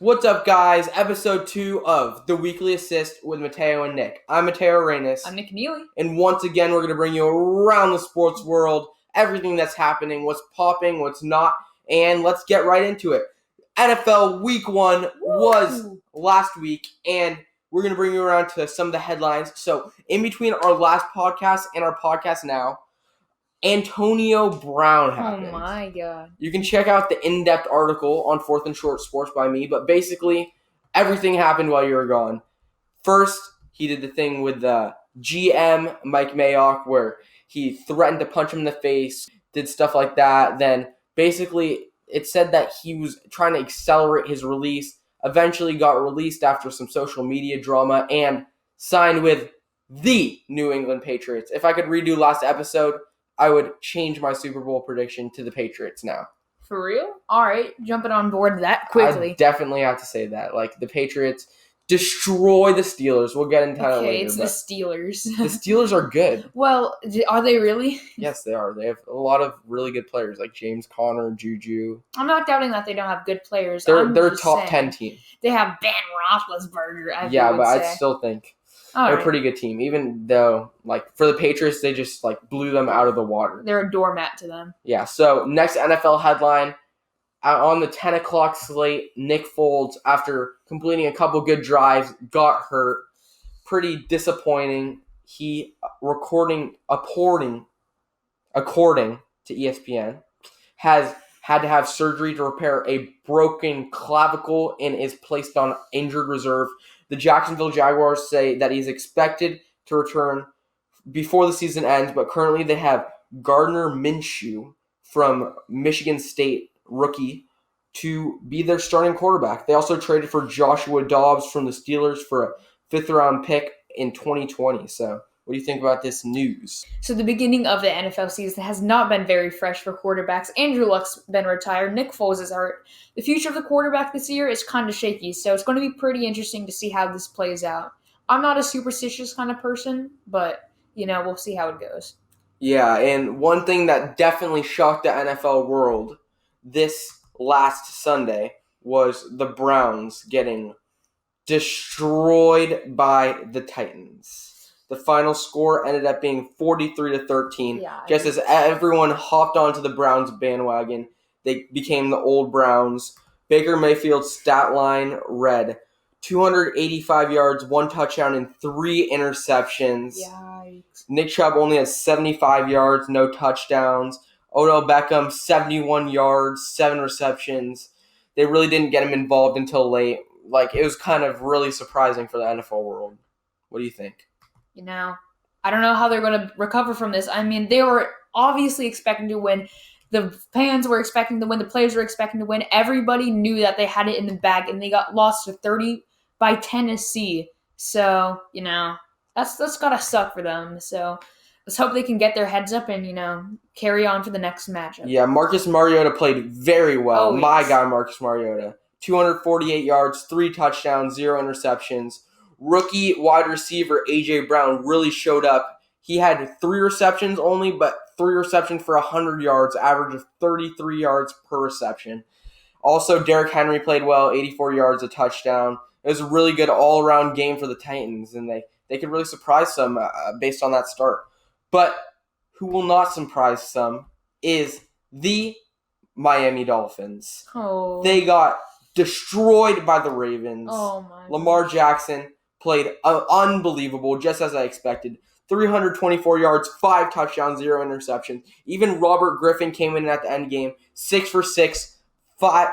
What's up, guys? Episode 2 of The Weekly Assist with Mateo and Nick. I'm Mateo Reynes. I'm Nick Kennealy. And once again, we're going to bring you around the sports world, everything that's happening, what's popping, what's not, and let's get right into it. NFL Week 1 was last week, and we're going to bring you around to some of the headlines. So, in between our last podcast and our podcast now, Antonio Brown happened. Oh my god. You can check out the in-depth article on 4th and Short Sports by me, but basically, everything happened while you were gone. First, he did the thing with the GM, Mike Mayock, where he threatened to punch him in the face, did stuff like that. Then, basically, it said that he was trying to accelerate his release, eventually got released after some social media drama, and signed with the New England Patriots. If I could redo last episode, I would change my Super Bowl prediction to the Patriots now. For real? All right, jumping on board that quickly. I definitely have to say that. Like, the Patriots destroy the Steelers. We'll get into that later. Okay, it's the Steelers. The Steelers are good. Well, are they really? Yes, they are. They have a lot of really good players, like James Conner, Juju. I'm not doubting that they don't have good players. They're a top 10 team. They have Ben Roethlisberger, I still think they're right. a pretty good team, even though, like, for the Patriots, they just, like, blew them out of the water. They're a doormat to them. Yeah, so next NFL headline, on the 10 o'clock slate, Nick Foles, after completing a couple good drives, got hurt. Pretty disappointing. He, according to ESPN, has had to have surgery to repair a broken clavicle and is placed on injured reserve. The Jacksonville Jaguars say that he's expected to return before the season ends, but currently they have Gardner Minshew from Michigan State, rookie, to be their starting quarterback. They also traded for Joshua Dobbs from the Steelers for a fifth-round pick in 2020. So, what do you think about this news? So the beginning of the NFL season has not been very fresh for quarterbacks. Andrew Luck's been retired. Nick Foles is hurt. The future of the quarterback this year is kind of shaky, so it's going to be pretty interesting to see how this plays out. I'm not a superstitious kind of person, but, we'll see how it goes. Yeah, and one thing that definitely shocked the NFL world this last Sunday was the Browns getting destroyed by the Titans. The final score ended up being 43-13. Just as everyone hopped onto the Browns bandwagon, they became the old Browns. Baker Mayfield's stat line read 285 yards, 1 touchdown, and 3 interceptions. Yikes. Nick Chubb only has 75 yards, no touchdowns. Odell Beckham, 71 yards, 7 receptions. They really didn't get him involved until late. Like, it was kind of really surprising for the NFL world. What do you think? I don't know how they're going to recover from this. I mean, they were obviously expecting to win. The fans were expecting to win. The players were expecting to win. Everybody knew that they had it in the bag, and they got lost to 30 by Tennessee. So, that's got to suck for them. So, let's hope they can get their heads up and, carry on for the next matchup. Yeah, Marcus Mariota played very well. Oh, yes. My guy, Marcus Mariota. 248 yards, 3 touchdowns, 0 interceptions. Rookie wide receiver A.J. Brown really showed up. He had 3 receptions only, but 3 receptions for 100 yards, average of 33 yards per reception. Also, Derrick Henry played well, 84 yards, a touchdown. It was a really good all-around game for the Titans, and they could really surprise some based on that start. But who will not surprise some is the Miami Dolphins. Oh. They got destroyed by the Ravens. Oh, my Lamar Jackson played unbelievable, just as I expected. 324 yards, 5 touchdowns, 0 interceptions. Even Robert Griffin came in at the end game, 6 for 6,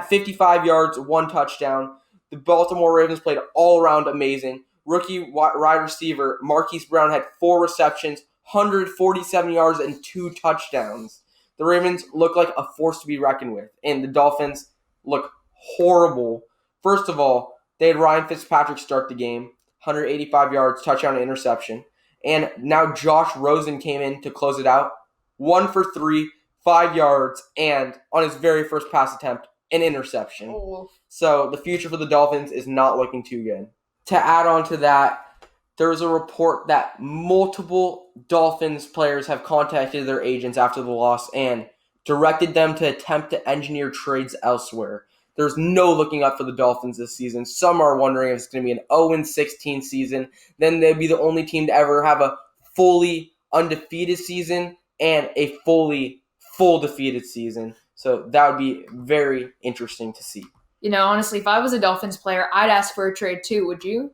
55 yards, 1 touchdown. The Baltimore Ravens played all around amazing. Rookie wide receiver Marquise Brown had 4 receptions, 147 yards, and 2 touchdowns. The Ravens look like a force to be reckoned with, and the Dolphins look horrible. First of all, they had Ryan Fitzpatrick start the game, 185 yards, touchdown, and interception. And now Josh Rosen came in to close it out. 1 for 3, 5 yards, and on his very first pass attempt, an interception. Oh. So the future for the Dolphins is not looking too good. To add on to that, there was a report that multiple Dolphins players have contacted their agents after the loss and directed them to attempt to engineer trades elsewhere. There's no looking up for the Dolphins this season. Some are wondering if it's going to be an 0-16 season. Then they'd be the only team to ever have a fully undefeated season and a full defeated season. So that would be very interesting to see. Honestly, if I was a Dolphins player, I'd ask for a trade too. Would you?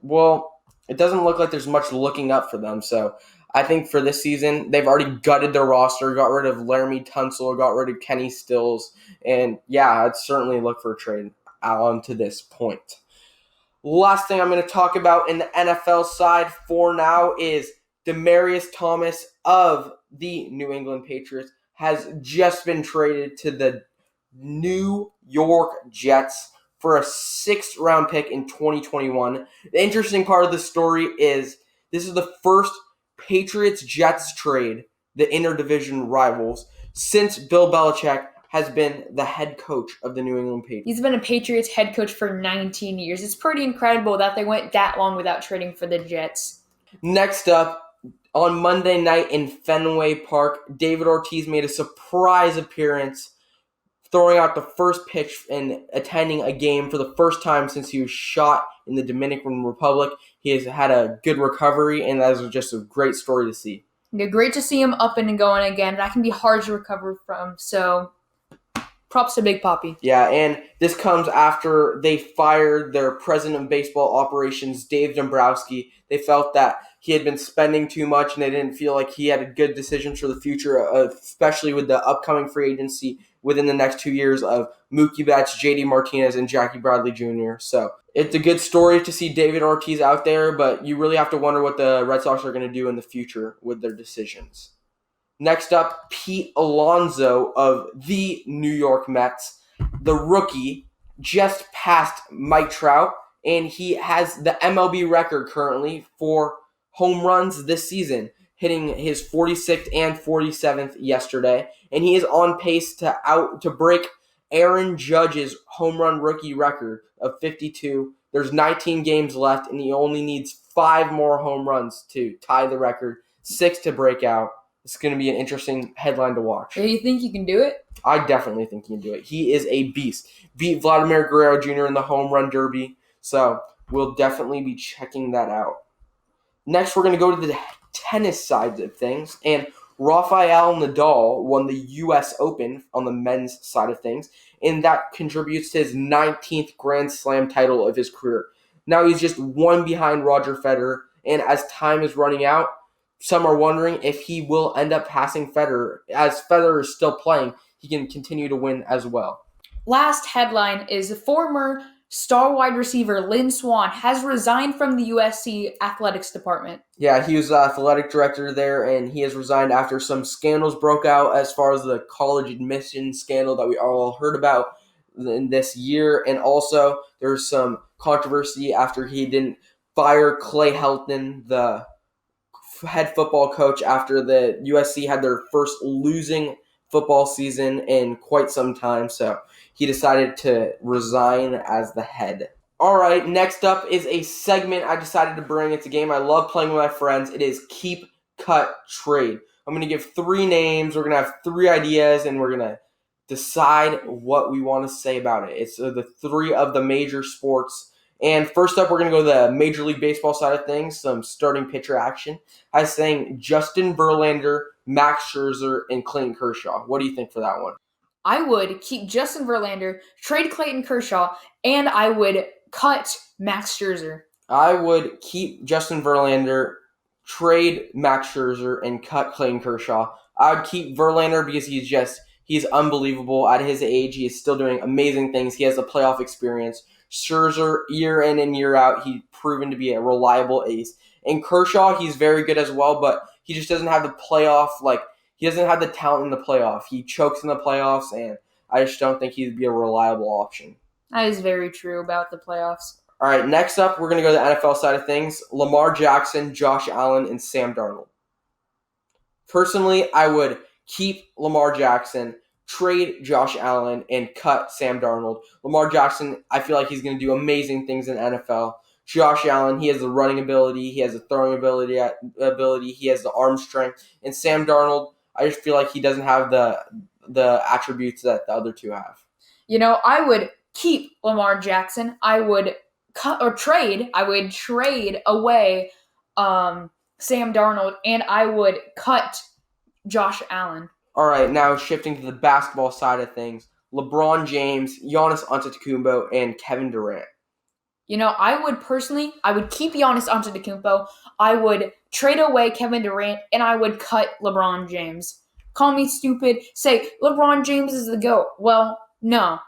Well, it doesn't look like there's much looking up for them. So I think for this season, they've already gutted their roster, got rid of Laramie Tunsil, got rid of Kenny Stills. And yeah, I'd certainly look for a trade on to this point. Last thing I'm going to talk about in the NFL side for now is Demaryius Thomas of the New England Patriots has just been traded to the New York Jets for a 6th-round pick in 2021. The interesting part of the story is this is the first Patriots-Jets trade, the interdivision rivals, since Bill Belichick has been the head coach of the New England Patriots. He's been a Patriots head coach for 19 years. It's pretty incredible that they went that long without trading for the Jets. Next up, on Monday night in Fenway Park, David Ortiz made a surprise appearance, throwing out the first pitch and attending a game for the first time since he was shot in the Dominican Republic. He has had a good recovery, and that is just a great story to see. Yeah, great to see him up and going again. That can be hard to recover from, so props to Big Papi. Yeah, and this comes after they fired their president of baseball operations, Dave Dombrowski. They felt that he had been spending too much, and they didn't feel like he had good decisions for the future, especially with the upcoming free agency within the next 2 years of Mookie Betts, J.D. Martinez, and Jackie Bradley Jr. So it's a good story to see David Ortiz out there, but you really have to wonder what the Red Sox are going to do in the future with their decisions. Next up, Pete Alonso of the New York Mets. The rookie just passed Mike Trout, and he has the MLB record currently for home runs this season, hitting his 46th and 47th yesterday. And he is on pace to break Aaron Judge's home run rookie record of 52. There's 19 games left, and he only needs 5 more home runs to tie the record, 6 to break out. It's going to be an interesting headline to watch. Do you think you can do it? I definitely think he can do it. He is a beast. Beat Vladimir Guerrero Jr. in the home run derby, so we'll definitely be checking that out. Next, we're going to go to the tennis side of things, and Rafael Nadal won the U.S. Open on the men's side of things, and that contributes to his 19th Grand Slam title of his career. Now he's just one behind Roger Federer, and as time is running out, some are wondering if he will end up passing Federer. As Federer is still playing, he can continue to win as well. Last headline is former star wide receiver Lynn Swann has resigned from the USC athletics department. Yeah, he was the athletic director there, and he has resigned after some scandals broke out as far as the college admission scandal that we all heard about in this year. And also, there's some controversy after he didn't fire Clay Helton, the head football coach, after the USC had their first losing football season in quite some time. So he decided to resign as the head. All right, next up is a segment I decided to bring. It's a game I love playing with my friends. It is Keep, Cut, Trade. I'm going to give 3 names. We're going to have 3 ideas, and we're going to decide what we want to say about it. It's the 3 of the major sports. And first up, we're going to go to the Major League Baseball side of things, some starting pitcher action. I was saying Justin Verlander, Max Scherzer, and Clayton Kershaw. What do you think for that one? I would keep Justin Verlander, trade Clayton Kershaw, and I would cut Max Scherzer. I would keep Justin Verlander, trade Max Scherzer, and cut Clayton Kershaw. I would keep Verlander because he's unbelievable. At his age, he is still doing amazing things. He has the playoff experience. Scherzer, year in and year out, he's proven to be a reliable ace. And Kershaw, he's very good as well, but he just doesn't have the playoff, he doesn't have the talent in the playoff. He chokes in the playoffs, and I just don't think he'd be a reliable option. That is very true about the playoffs. All right, next up, we're going to go to the NFL side of things. Lamar Jackson, Josh Allen, and Sam Darnold. Personally, I would keep Lamar Jackson, trade Josh Allen, and cut Sam Darnold. Lamar Jackson, I feel like he's going to do amazing things in the NFL. Josh Allen, he has the running ability, he has the throwing ability, he has the arm strength. And Sam Darnold, I just feel like he doesn't have the attributes that the other 2 have. I would keep Lamar Jackson. I would trade away Sam Darnold, and I would cut Josh Allen. All right, now shifting to the basketball side of things, LeBron James, Giannis Antetokounmpo, and Kevin Durant. I would keep Giannis Antetokounmpo. I would trade away Kevin Durant, and I would cut LeBron James. Call me stupid. Say LeBron James is the GOAT. Well, no.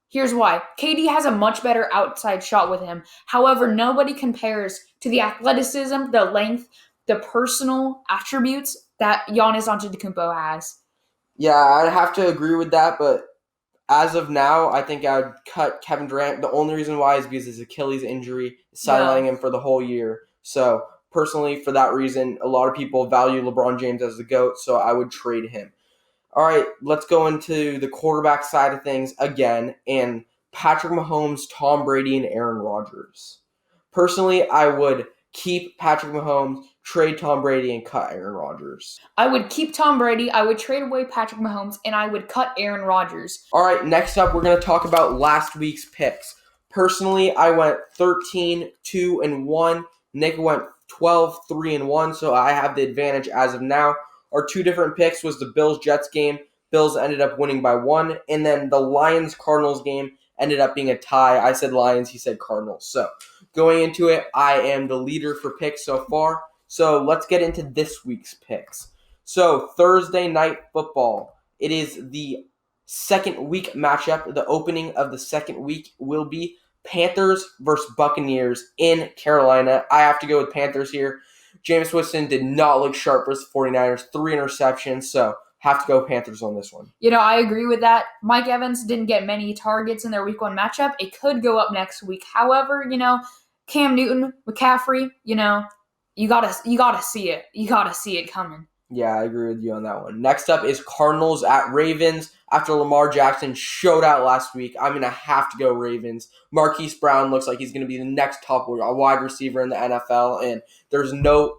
Here's why. KD has a much better outside shot with him. However, nobody compares to the athleticism, the length, the personal attributes that Giannis Antetokounmpo has. Yeah, I'd have to agree with that, but as of now, I think I would cut Kevin Durant. The only reason why is because his Achilles injury is sidelining him for the whole year. So, personally, for that reason, a lot of people value LeBron James as the GOAT, so I would trade him. All right, let's go into the quarterback side of things again, and Patrick Mahomes, Tom Brady, and Aaron Rodgers. Personally, I would keep Patrick Mahomes, trade Tom Brady, and cut Aaron Rodgers. I would keep Tom Brady, I would trade away Patrick Mahomes, and I would cut Aaron Rodgers. All right, next up, we're going to talk about last week's picks. Personally, I went 13-2-1. Nick went 12-3-1, so I have the advantage as of now. Our two different picks was the Bills-Jets game. Bills ended up winning by 1. And then the Lions-Cardinals game ended up being a tie. I said Lions, he said Cardinals. So going into it, I am the leader for picks so far. So let's get into this week's picks. So Thursday night football. It is the second week matchup. The opening of the second week will be Panthers versus Buccaneers in Carolina. I have to go with Panthers here. Jameis Winston did not look sharp versus 49ers. 3 interceptions, so have to go Panthers on this one. I agree with that. Mike Evans didn't get many targets in their week 1 matchup. It could go up next week. However, Cam Newton, McCaffrey, you gotta see it. You gotta see it coming. Yeah, I agree with you on that one. Next up is Cardinals at Ravens. After Lamar Jackson showed out last week, I'm going to have to go Ravens. Marquise Brown looks like he's going to be the next top wide receiver in the NFL, and there's no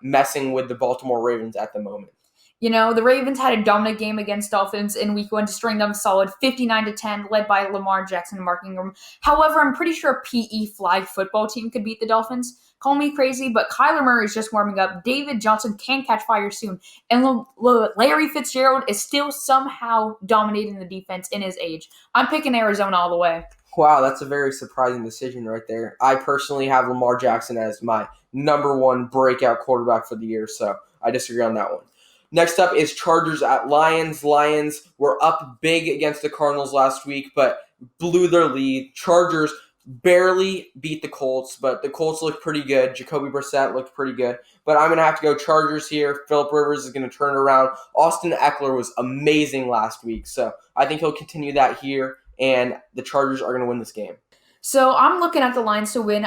messing with the Baltimore Ravens at the moment. The Ravens had a dominant game against Dolphins in week 1, destroying them solid 59-10, led by Lamar Jackson and Mark Ingram. However, I'm pretty sure a PE flag football team could beat the Dolphins. Call me crazy, but Kyler Murray is just warming up. David Johnson can catch fire soon. And Larry Fitzgerald is still somehow dominating the defense in his age. I'm picking Arizona all the way. Wow, that's a very surprising decision right there. I personally have Lamar Jackson as my number 1 breakout quarterback for the year, so I disagree on that one. Next up is Chargers at Lions. Lions were up big against the Cardinals last week, but blew their lead. Chargers barely beat the Colts, but the Colts looked pretty good. Jacoby Brissett looked pretty good. But I'm going to have to go Chargers here. Phillip Rivers is going to turn it around. Austin Eckler was amazing last week, so I think he'll continue that here, and the Chargers are going to win this game. So I'm looking at the Lions to win.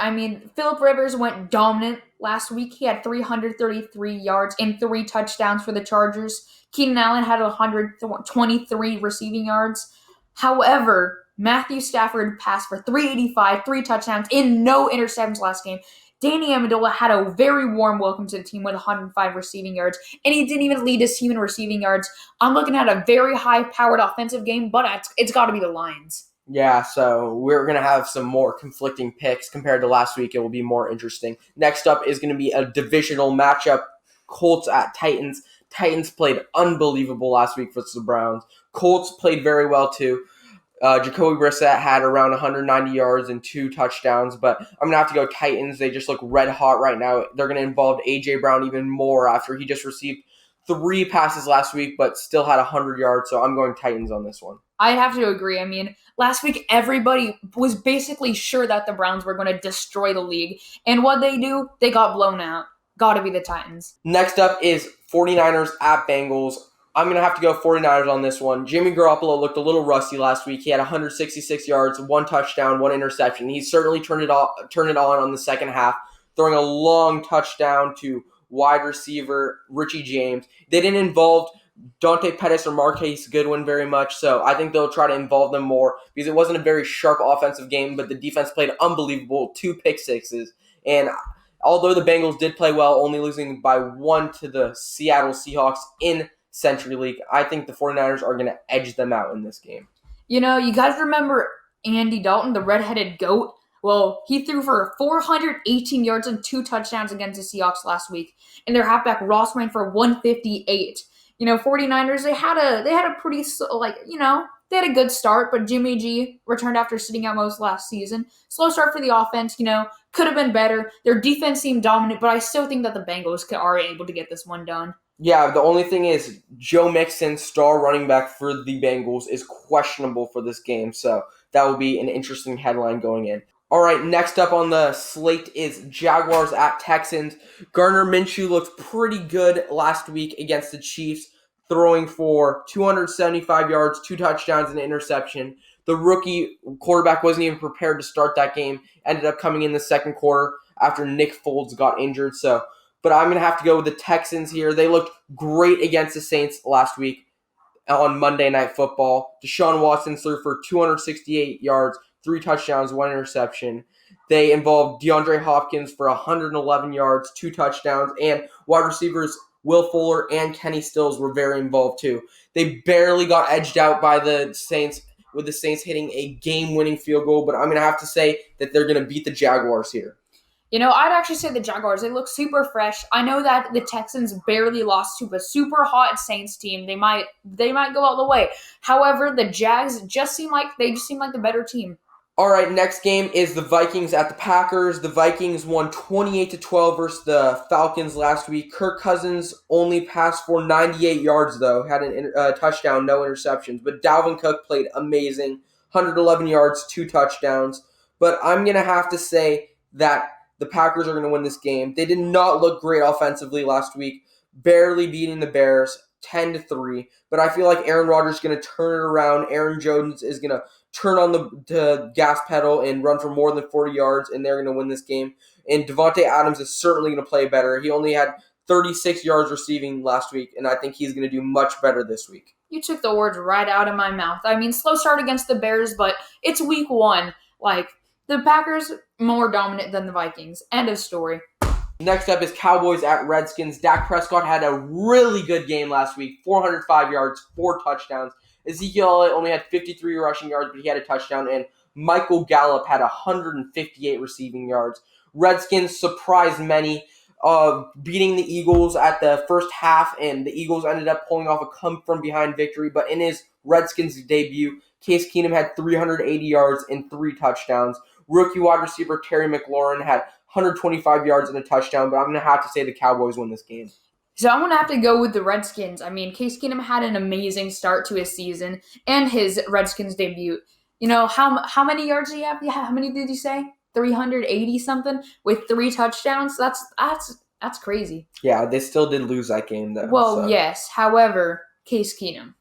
Phillip Rivers went dominant last week. He had 333 yards and 3 touchdowns for the Chargers. Keenan Allen had 123 receiving yards. However, Matthew Stafford passed for 385, 3 touchdowns, and no interceptions last game. Danny Amendola had a very warm welcome to the team with 105 receiving yards, and he didn't even lead his team in receiving yards. I'm looking at a very high-powered offensive game, but it's got to be the Lions. Yeah, so we're going to have some more conflicting picks compared to last week. It will be more interesting. Next up is going to be a divisional matchup, Colts at Titans. Titans played unbelievable last week versus the Browns. Colts played very well too. Jacoby Brissett had around 190 yards and 2 touchdowns, but I'm going to have to go Titans. They just look red hot right now. They're going to involve A.J. Brown even more after he just received 3 passes last week, but still had 100 yards, so I'm going Titans on this one. I'd have to agree. Last week, everybody was basically sure that the Browns were going to destroy the league, and what they do, they got blown out. Got to be the Titans. Next up is 49ers at Bengals. I'm going to have to go 49ers on this one. Jimmy Garoppolo looked a little rusty last week. He had 166 yards, 1 touchdown, 1 interception. He certainly turned it on the second half, throwing a long touchdown to wide receiver Richie James. They didn't involve Dante Pettis or Marquise Goodwin very much, so I think they'll try to involve them more because it wasn't a very sharp offensive game, but the defense played unbelievable, 2 pick sixes. And although the Bengals did play well, only losing by 1 to the Seattle Seahawks in Century League, I think the 49ers are going to edge them out in this game. You guys remember Andy Dalton, the redheaded goat. Well, he threw for 418 yards and 2 touchdowns against the Seahawks last week. And their halfback Ross ran for 158. 49ers, they had a pretty, they had a good start, but Jimmy G returned after sitting out most last season. Slow start for the offense, could have been better. Their defense seemed dominant, but I still think that the Bengals are able to get this one done. Yeah, the only thing is Joe Mixon, star running back for the Bengals, is questionable for this game, so that will be an interesting headline going in. All right, next up on the slate is Jaguars at Texans. Gardner Minshew looked pretty good last week against the Chiefs, throwing for 275 yards, 2 touchdowns, and an interception. The rookie quarterback wasn't even prepared to start that game, ended up coming in the second quarter after Nick Foles got injured, but I'm going to have to go with the Texans here. They looked great against the Saints last week on Monday Night Football. Deshaun Watson threw for 268 yards, 3 touchdowns, 1 interception. They involved DeAndre Hopkins for 111 yards, 2 touchdowns, and wide receivers Will Fuller and Kenny Stills were very involved too. They barely got edged out by the Saints, with the Saints hitting a game-winning field goal, but I'm going to have to say that they're going to beat the Jaguars here. I'd actually say the Jaguars, they look super fresh. I know that the Texans barely lost to a super hot Saints team. They might go all the way. However, the Jags just seem like the better team. All right, next game is the Vikings at the Packers. The Vikings won 28-12 versus the Falcons last week. Kirk Cousins only passed for 98 yards, though. Had a touchdown, no interceptions. But Dalvin Cook played amazing. 111 yards, 2 touchdowns. But I'm going to have to say that the Packers are going to win this game. They did not look great offensively last week, barely beating the Bears 10-3. But I feel like Aaron Rodgers is going to turn it around. Aaron Jones is going to turn on the gas pedal and run for more than 40 yards, and they're going to win this game. And Devontae Adams is certainly going to play better. He only had 36 yards receiving last week, and I think he's going to do much better this week. You took the words right out of my mouth. I mean, slow start against the Bears, but it's week 1. The Packers more dominant than the Vikings. End of story. Next up is Cowboys at Redskins. Dak Prescott had a really good game last week. 405 yards, 4 touchdowns. Ezekiel only had 53 rushing yards, but he had a touchdown. And Michael Gallup had 158 receiving yards. Redskins surprised many, beating the Eagles at the first half, and the Eagles ended up pulling off a come-from-behind victory. But in his Redskins debut, Case Keenum had 380 yards and 3 touchdowns. Rookie wide receiver Terry McLaurin had 125 yards and a touchdown, but I'm going to have to say the Cowboys win this game. So I'm going to have to go with the Redskins. I mean, Case Keenum had an amazing start to his season and his Redskins debut. How many yards did he have? Yeah, how many did you say? 380 something with 3 touchdowns? That's crazy. Yeah, they still did lose that game though. Well, yes. However, Case Keenum,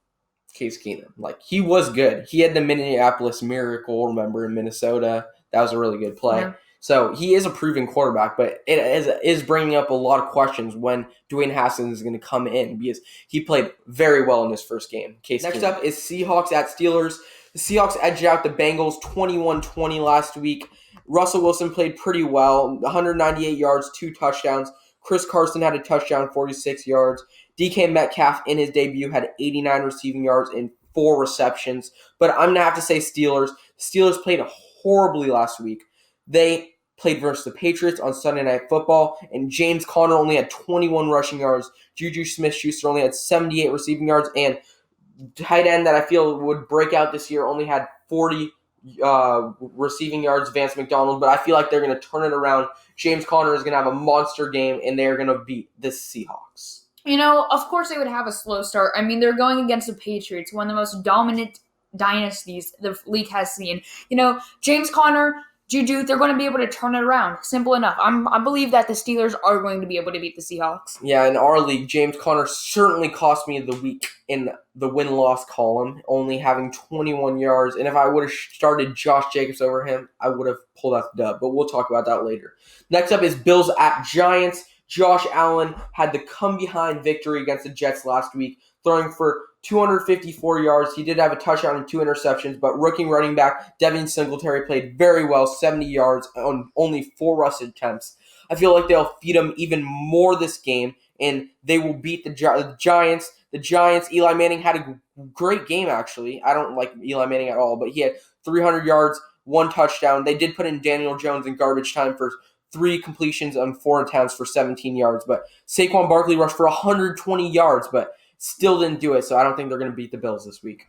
he was good. He had the Minneapolis Miracle, remember, in Minnesota. That was a really good play. Yeah. So he is a proven quarterback, but it is bringing up a lot of questions when Dwayne Haskins is going to come in, because he played very well in his first game. Next up is Seahawks at Steelers. The Seahawks edged out the Bengals 21-20 last week. Russell Wilson played pretty well, 198 yards, 2 touchdowns. Chris Carson had a touchdown, 46 yards. DK Metcalf in his debut had 89 receiving yards and 4 receptions. But I'm going to have to say Steelers. Steelers played horribly last week. They played versus the Patriots on Sunday Night Football, and James Conner only had 21 rushing yards. Juju Smith-Schuster only had 78 receiving yards, and tight end that I feel would break out this year only had 40 receiving yards, Vance McDonald, but I feel like they're going to turn it around. James Conner is going to have a monster game, and they're going to beat the Seahawks. Of course they would have a slow start. I mean, they're going against the Patriots, one of the most dominant dynasties the league has seen. James Conner, Juju, they're going to be able to turn it around. Simple enough. I believe that the Steelers are going to be able to beat the Seahawks. Yeah, in our league, James Conner certainly cost me the week in the win-loss column, only having 21 yards. And if I would have started Josh Jacobs over him, I would have pulled out the dub. But we'll talk about that later. Next up is Bills at Giants. Josh Allen had the come-behind victory against the Jets last week, throwing for 254 yards. He did have a touchdown and 2 interceptions, but rookie running back Devin Singletary played very well, 70 yards on only 4 rush attempts. I feel like they'll feed him even more this game, and they will beat the Giants. The Giants, Eli Manning had a great game, actually. I don't like Eli Manning at all, but he had 300 yards, 1 touchdown. They did put in Daniel Jones in garbage time for 3 completions on 4 attempts for 17 yards. But Saquon Barkley rushed for 120 yards, but still didn't do it. So I don't think they're going to beat the Bills this week.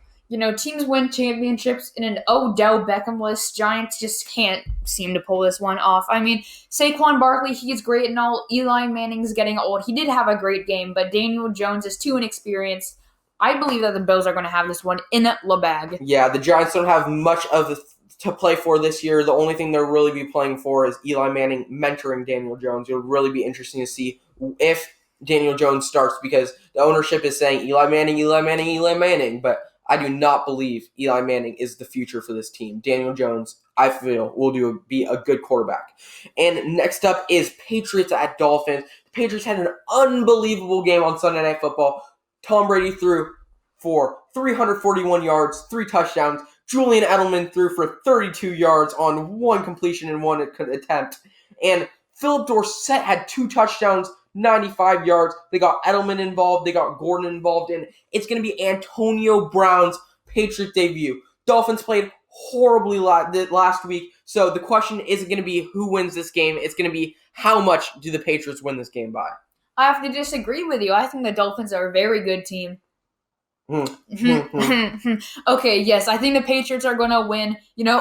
Teams win championships in an Odell Beckham-less. Giants just can't seem to pull this one off. Saquon Barkley, he's great and all. Eli Manning's getting old. He did have a great game, but Daniel Jones is too inexperienced. I believe that the Bills are going to have this one in the bag. Yeah, the Giants don't have much to play for this year. The only thing they'll really be playing for is Eli Manning mentoring Daniel Jones. It'll really be interesting to see if Daniel Jones starts, because the ownership is saying Eli Manning, Eli Manning, Eli Manning, but I do not believe Eli Manning is the future for this team. Daniel Jones, I feel, will be a good quarterback. And next up is Patriots at Dolphins. The Patriots had an unbelievable game on Sunday Night Football. Tom Brady threw for 341 yards, 3 touchdowns. Julian Edelman threw for 32 yards on 1 completion and 1 attempt. And Philip Dorsett had 2 touchdowns, 95 yards. They got Edelman involved. They got Gordon involved. And it's going to be Antonio Brown's Patriot debut. Dolphins played horribly last week. So the question isn't going to be who wins this game. It's going to be how much do the Patriots win this game by. I have to disagree with you. I think the Dolphins are a very good team. Okay, yes, I think the Patriots are going to win,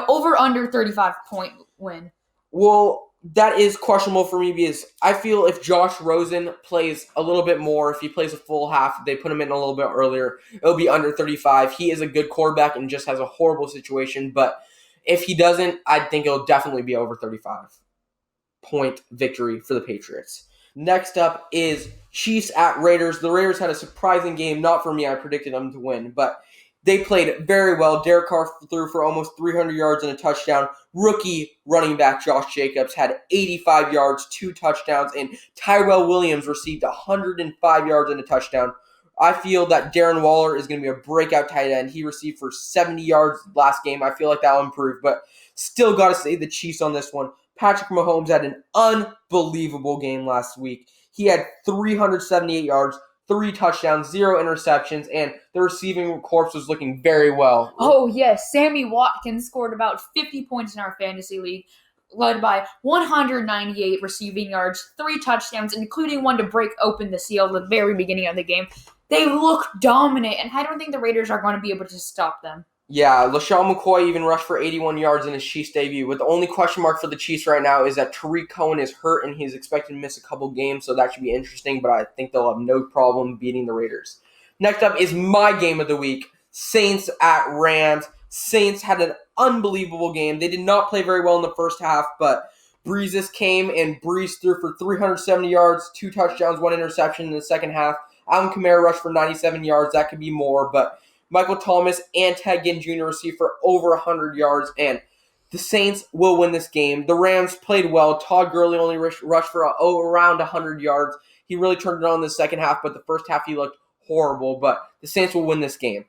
over under 35-point win. Well, that is questionable for me, because I feel if Josh Rosen plays a little bit more, if he plays a full half, if they put him in a little bit earlier, it'll be under 35. He is a good quarterback and just has a horrible situation, but if he doesn't, I think it'll definitely be over 35-point victory for the Patriots. Next up is Chiefs at Raiders. The Raiders had a surprising game. Not for me. I predicted them to win, but they played very well. Derek Carr threw for almost 300 yards and a touchdown. Rookie running back Josh Jacobs had 85 yards, 2 touchdowns, and Tyrell Williams received 105 yards and a touchdown. I feel that Darren Waller is going to be a breakout tight end. He received for 70 yards last game. I feel like that will improve, but still got to say the Chiefs on this one. Patrick Mahomes had an unbelievable game last week. He had 378 yards, 3 touchdowns, 0 interceptions, and the receiving corps was looking very well. Oh, yes. Sammy Watkins scored about 50 points in our fantasy league, led by 198 receiving yards, 3 touchdowns, including one to break open the seal at the very beginning of the game. They look dominant, and I don't think the Raiders are going to be able to stop them. Yeah, LaShawn McCoy even rushed for 81 yards in his Chiefs debut. But the only question mark for the Chiefs right now is that Tariq Cohen is hurt and he's expected to miss a couple games, so that should be interesting. But I think they'll have no problem beating the Raiders. Next up is my game of the week, Saints at Rams. Saints had an unbelievable game. They did not play very well in the first half, but Breezes came and Breeze threw for 370 yards, 2 touchdowns, 1 interception in the second half. Alvin Kamara rushed for 97 yards. That could be more, but Michael Thomas and Ted Ginn Jr. received for over 100 yards, and the Saints will win this game. The Rams played well. Todd Gurley only rushed for around 100 yards. He really turned it on in the second half, but the first half he looked horrible. But the Saints will win this game.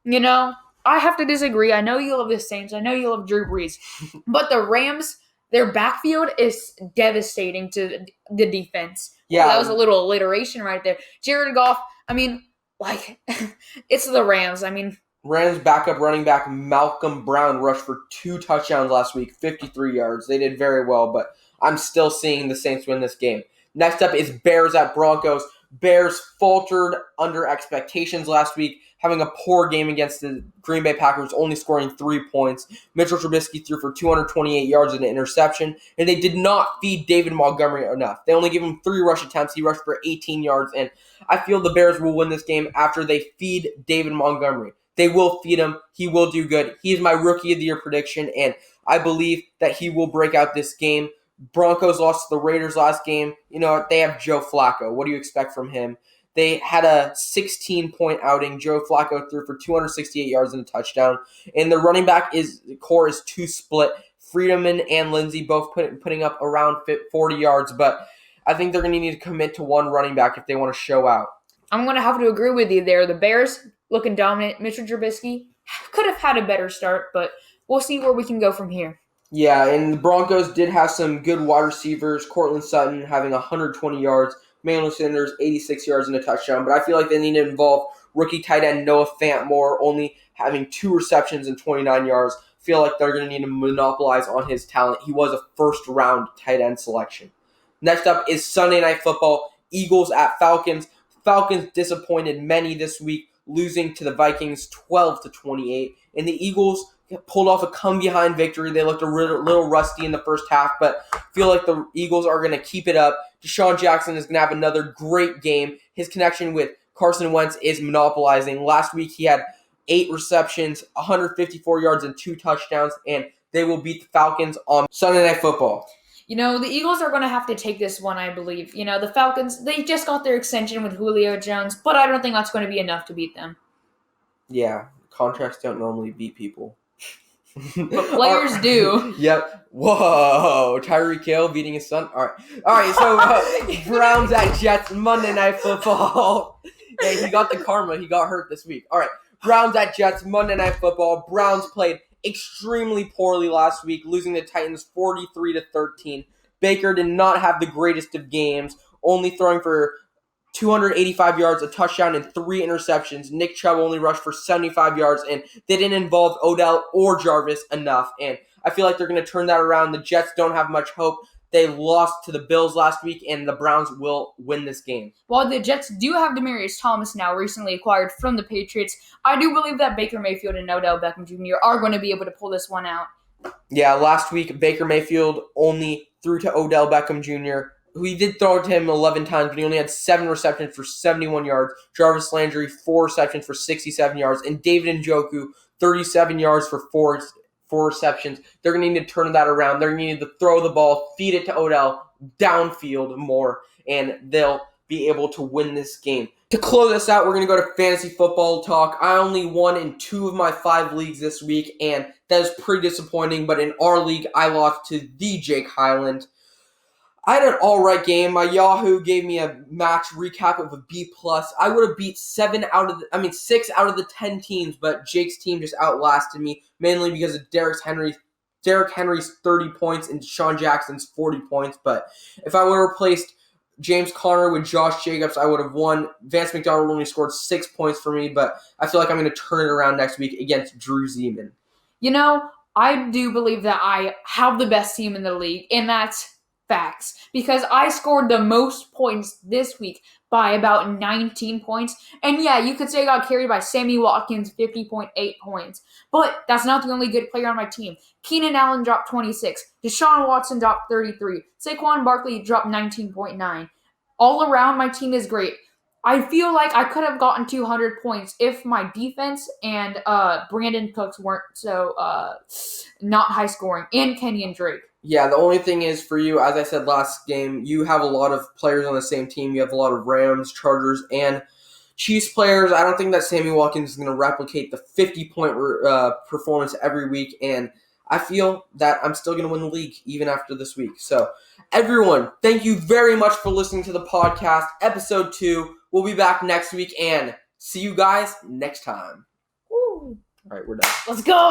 I have to disagree. I know you love the Saints. I know you love Drew Brees. But the Rams, their backfield is devastating to the defense. Yeah. That was a little alliteration right there. Jared Goff, it's the Rams. Rams backup running back Malcolm Brown rushed for 2 touchdowns last week, 53 yards. They did very well, but I'm still seeing the Saints win this game. Next up is Bears at Broncos. Bears faltered under expectations last week, having a poor game against the Green Bay Packers, only scoring 3 points. Mitchell Trubisky threw for 228 yards and an interception, and they did not feed David Montgomery enough. They only gave him 3 rush attempts. He rushed for 18 yards, and I feel the Bears will win this game after they feed David Montgomery. They will feed him. He will do good. He is my Rookie of the Year prediction, and I believe that he will break out this game. Broncos lost to the Raiders last game. They have Joe Flacco. What do you expect from him? They had a 16-point outing. Joe Flacco threw for 268 yards and a touchdown. And the running back core is 2 split. Friedemann and Lindsey both putting up around 40 yards, but I think they're going to need to commit to one running back if they want to show out. I'm going to have to agree with you there. The Bears looking dominant. Mitchell Trubisky could have had a better start, but we'll see where we can go from here. Yeah, and the Broncos did have some good wide receivers. Cortland Sutton having 120 yards. Manuel Sanders, 86 yards and a touchdown. But I feel like they need to involve rookie tight end Noah Fant more, only having 2 receptions and 29 yards. feel like they're going to need to monopolize on his talent. He was a first-round tight end selection. Next up is Sunday Night Football, Eagles at Falcons. Falcons disappointed many this week, losing to the Vikings 12-28. And the Eagles pulled off a come-behind victory. They looked a little rusty in the first half, but feel like the Eagles are going to keep it up. Deshaun Jackson is going to have another great game. His connection with Carson Wentz is monopolizing. Last week he had 8 receptions, 154 yards, and 2 touchdowns, and they will beat the Falcons on Sunday Night Football. The Eagles are going to have to take this one, I believe. The Falcons, they just got their extension with Julio Jones, but I don't think that's going to be enough to beat them. Yeah, contracts don't normally beat people. But players do. Yep. Whoa. Tyreek Hill beating his son. All right. So Browns at Jets, Monday Night Football. Hey, he got the karma. He got hurt this week. All right. Browns at Jets, Monday Night Football. Browns played extremely poorly last week, losing the Titans 43-13. Baker did not have the greatest of games, only throwing for 285 yards, a touchdown, and 3 interceptions. Nick Chubb only rushed for 75 yards, and they didn't involve Odell or Jarvis enough. And I feel like they're going to turn that around. The Jets don't have much hope. They lost to the Bills last week, and the Browns will win this game. While the Jets do have Demaryius Thomas now, recently acquired from the Patriots, I do believe that Baker Mayfield and Odell Beckham Jr. are going to be able to pull this one out. Yeah, last week, Baker Mayfield only threw to Odell Beckham Jr., who he did throw to him 11 times, but he only had 7 receptions for 71 yards. Jarvis Landry, 4 receptions for 67 yards. And David Njoku, 37 yards for 4 receptions. They're going to need to turn that around. They're going to need to throw the ball, feed it to Odell, downfield more, and they'll be able to win this game. To close us out, we're going to go to fantasy football talk. I only won in 2 of my 5 leagues this week, and that is pretty disappointing. But in our league, I lost to the Jake Highland. I had an all-right game. My Yahoo gave me a match recap of a B+. I would have beat 6 out of the 10 teams, but Jake's team just outlasted me, mainly because of Derrick Henry's 30 points and Deshaun Jackson's 40 points. But if I would have replaced James Conner with Josh Jacobs, I would have won. Vance McDonald only scored 6 points for me, but I feel like I'm going to turn it around next week against Drew Zeman. I do believe that I have the best team in the league, and that's facts, because I scored the most points this week by about 19 points. And yeah, you could say I got carried by Sammy Watkins, 50.8 points. But that's not the only good player on my team. Keenan Allen dropped 26. Deshaun Watson dropped 33. Saquon Barkley dropped 19.9. All around, my team is great. I feel like I could have gotten 200 points if my defense and Brandon Cooks weren't so not high scoring, and Kenny and Drake. Yeah, the only thing is for you, as I said last game, you have a lot of players on the same team. You have a lot of Rams, Chargers, and Chiefs players. I don't think that Sammy Watkins is going to replicate the 50-point performance every week, and I feel that I'm still going to win the league even after this week. So, everyone, thank you very much for listening to the podcast, episode 2. We'll be back next week, and see you guys next time. Woo. All right, we're done. Let's go!